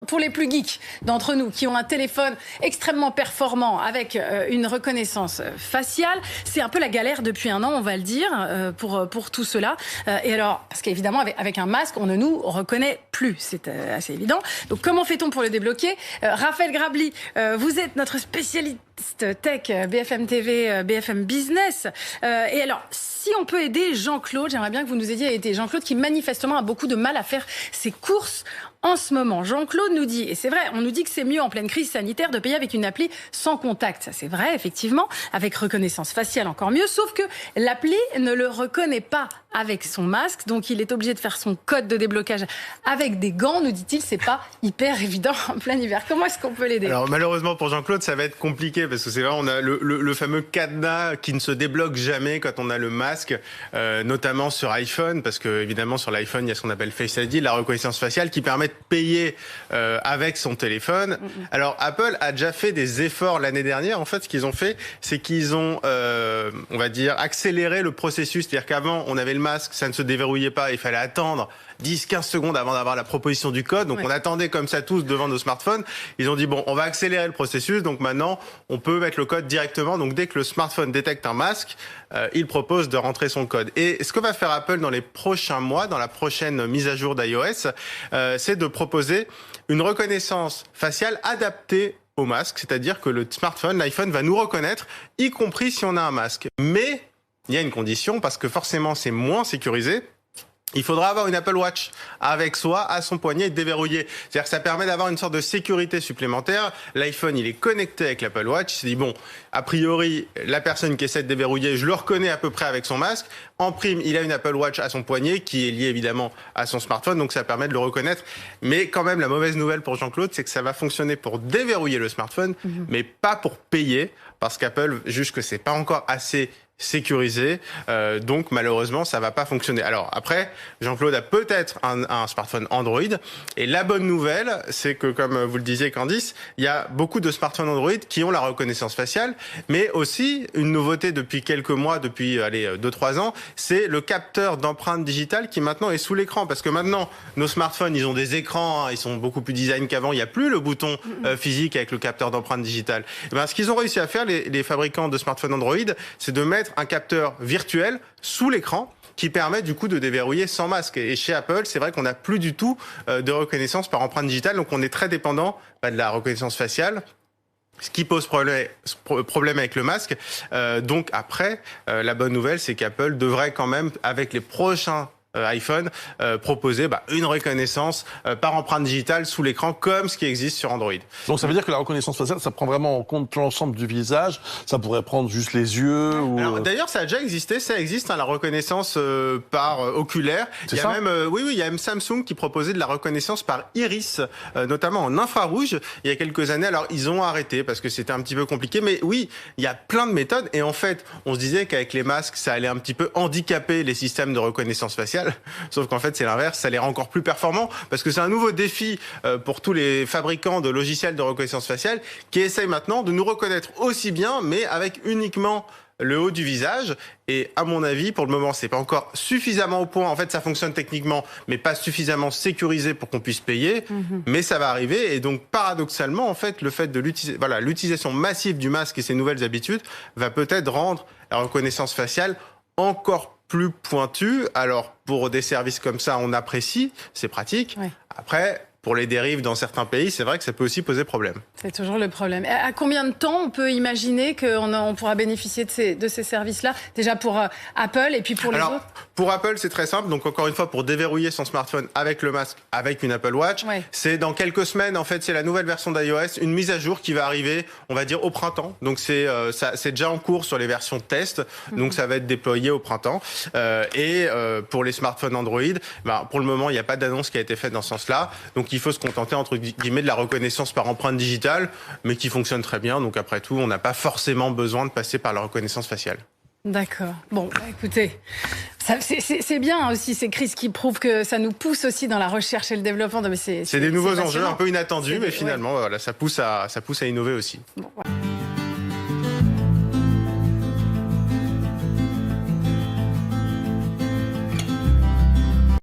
pour les plus geeks d'entre nous qui ont un téléphone extrêmement performant avec une reconnaissance faciale, c'est un peu la galère depuis un an, on va le dire, pour tout cela. Et alors, parce qu'évidemment, avec un masque, on ne nous reconnaît plus, c'est assez évident. Donc, comment fait-on pour le débloquer? Raphaël Grabli, vous êtes notre spécialiste tech, BFM TV, BFM Business. Et alors, si on peut aider Jean-Claude, j'aimerais bien que vous nous aidiez à aider Jean-Claude qui manifestement a beaucoup de mal à faire ses courses en ce moment. Jean-Claude nous dit, et c'est vrai, on nous dit que c'est mieux en pleine crise sanitaire de payer avec une appli sans contact. Ça, c'est vrai, effectivement, avec reconnaissance faciale encore mieux, sauf que l'appli ne le reconnaît pas avec son masque, donc il est obligé de faire son code de déblocage avec des gants, nous dit-il, c'est pas hyper évident en plein hiver. Comment est-ce qu'on peut l'aider? Alors malheureusement pour Jean-Claude, ça va être compliqué parce que c'est vrai, on a le fameux cadenas qui ne se débloque jamais quand on a le masque, notamment sur iPhone, parce que évidemment sur l'iPhone, il y a ce qu'on appelle Face ID, la reconnaissance faciale, qui permet de payer avec son téléphone. Alors Apple a déjà fait des efforts l'année dernière. En fait, ce qu'ils ont fait, c'est qu'ils ont, on va dire, accéléré le processus. C'est-à-dire qu'avant, on avait le masque, ça ne se déverrouillait pas, il fallait attendre 10-15 secondes avant d'avoir la proposition du code. Donc on attendait comme ça tous devant nos smartphones. Ils ont dit bon, on va accélérer le processus. Donc maintenant, on peut mettre le code directement. Donc dès que le smartphone détecte un masque, il propose de rentrer son code. Et ce que va faire Apple dans les prochains mois, dans la prochaine mise à jour d'iOS, c'est de proposer une reconnaissance faciale adaptée au masque. C'est-à-dire que le smartphone, l'iPhone va nous reconnaître, y compris si on a un masque. Mais il y a une condition, parce que forcément c'est moins sécurisé. Il faudra avoir une Apple Watch avec soi, à son poignet, déverrouillé. C'est-à-dire que ça permet d'avoir une sorte de sécurité supplémentaire. L'iPhone, il est connecté avec l'Apple Watch. Il s'est dit, bon, a priori, la personne qui essaie de déverrouiller, je le reconnais à peu près avec son masque. En prime, il a une Apple Watch à son poignet, qui est liée évidemment à son smartphone, donc ça permet de le reconnaître. Mais quand même, la mauvaise nouvelle pour Jean-Claude, c'est que ça va fonctionner pour déverrouiller le smartphone, mais pas pour payer, parce qu'Apple juge que c'est pas encore assez sécurisé, donc malheureusement ça va pas fonctionner. Alors après, Jean-Claude a peut-être un smartphone Android, et la bonne nouvelle, c'est que comme vous le disiez Candice, il y a beaucoup de smartphones Android qui ont la reconnaissance faciale, mais aussi une nouveauté depuis quelques mois, depuis 2-3 ans, c'est le capteur d'empreinte digitale qui maintenant est sous l'écran, parce que maintenant nos smartphones, ils ont des écrans, ils sont beaucoup plus design qu'avant, il n'y a plus le bouton physique avec le capteur d'empreinte digitale. Et ben, ce qu'ils ont réussi à faire, les fabricants de smartphones Android, c'est de mettre un capteur virtuel sous l'écran qui permet du coup de déverrouiller sans masque. Et chez Apple, c'est vrai qu'on n'a plus du tout de reconnaissance par empreinte digitale, donc on est très dépendant de la reconnaissance faciale, ce qui pose problème avec le masque. Donc après, la bonne nouvelle, c'est qu'Apple devrait quand même, avec les prochains iPhone, proposer une reconnaissance par empreinte digitale sous l'écran, comme ce qui existe sur Android. Donc ça veut dire que la reconnaissance faciale, ça prend vraiment en compte l'ensemble du visage, ça pourrait prendre juste les yeux ou... Alors, d'ailleurs, ça a déjà existé, ça existe, la reconnaissance par oculaire. Il y a même, il y a même Samsung qui proposait de la reconnaissance par iris, notamment en infrarouge, il y a quelques années. Alors, ils ont arrêté parce que c'était un petit peu compliqué, mais oui, il y a plein de méthodes. Et en fait, on se disait qu'avec les masques, ça allait un petit peu handicaper les systèmes de reconnaissance faciale. Sauf qu'en fait, c'est l'inverse, ça les rend encore plus performants, parce que c'est un nouveau défi pour tous les fabricants de logiciels de reconnaissance faciale qui essayent maintenant de nous reconnaître aussi bien, mais avec uniquement le haut du visage. Et à mon avis, pour le moment, c'est pas encore suffisamment au point. En fait, ça fonctionne techniquement, mais pas suffisamment sécurisé pour qu'on puisse payer. Mais ça va arriver. Et donc, paradoxalement, en fait, le fait de l'utilisation massive du masque et ses nouvelles habitudes va peut-être rendre la reconnaissance faciale encore plus pointu. Alors, pour des services comme ça, on apprécie, c'est pratique. Ouais. Après, pour les dérives dans certains pays, c'est vrai que ça peut aussi poser problème. C'est toujours le problème. À combien de temps on peut imaginer qu'on pourra bénéficier de ces services-là? Déjà pour Apple et puis pour les autres? Pour Apple, c'est très simple. Donc, encore une fois, pour déverrouiller son smartphone avec le masque, avec une Apple Watch, c'est dans quelques semaines, en fait, c'est la nouvelle version d'iOS, une mise à jour qui va arriver, on va dire, au printemps. Donc, c'est déjà en cours sur les versions test. Donc, ça va être déployé au printemps. Pour les smartphones Android, pour le moment, il n'y a pas d'annonce qui a été faite dans ce sens-là. Donc, il faut se contenter, entre guillemets, de la reconnaissance par empreinte digitale, mais qui fonctionne très bien. Donc, après tout, on n'a pas forcément besoin de passer par la reconnaissance faciale. D'accord. Bon, écoutez, c'est bien aussi ces crises qui prouvent que ça nous pousse aussi dans la recherche et le développement. C'est des nouveaux enjeux un peu inattendus, mais finalement, voilà, ça pousse à innover aussi. Bon, voilà.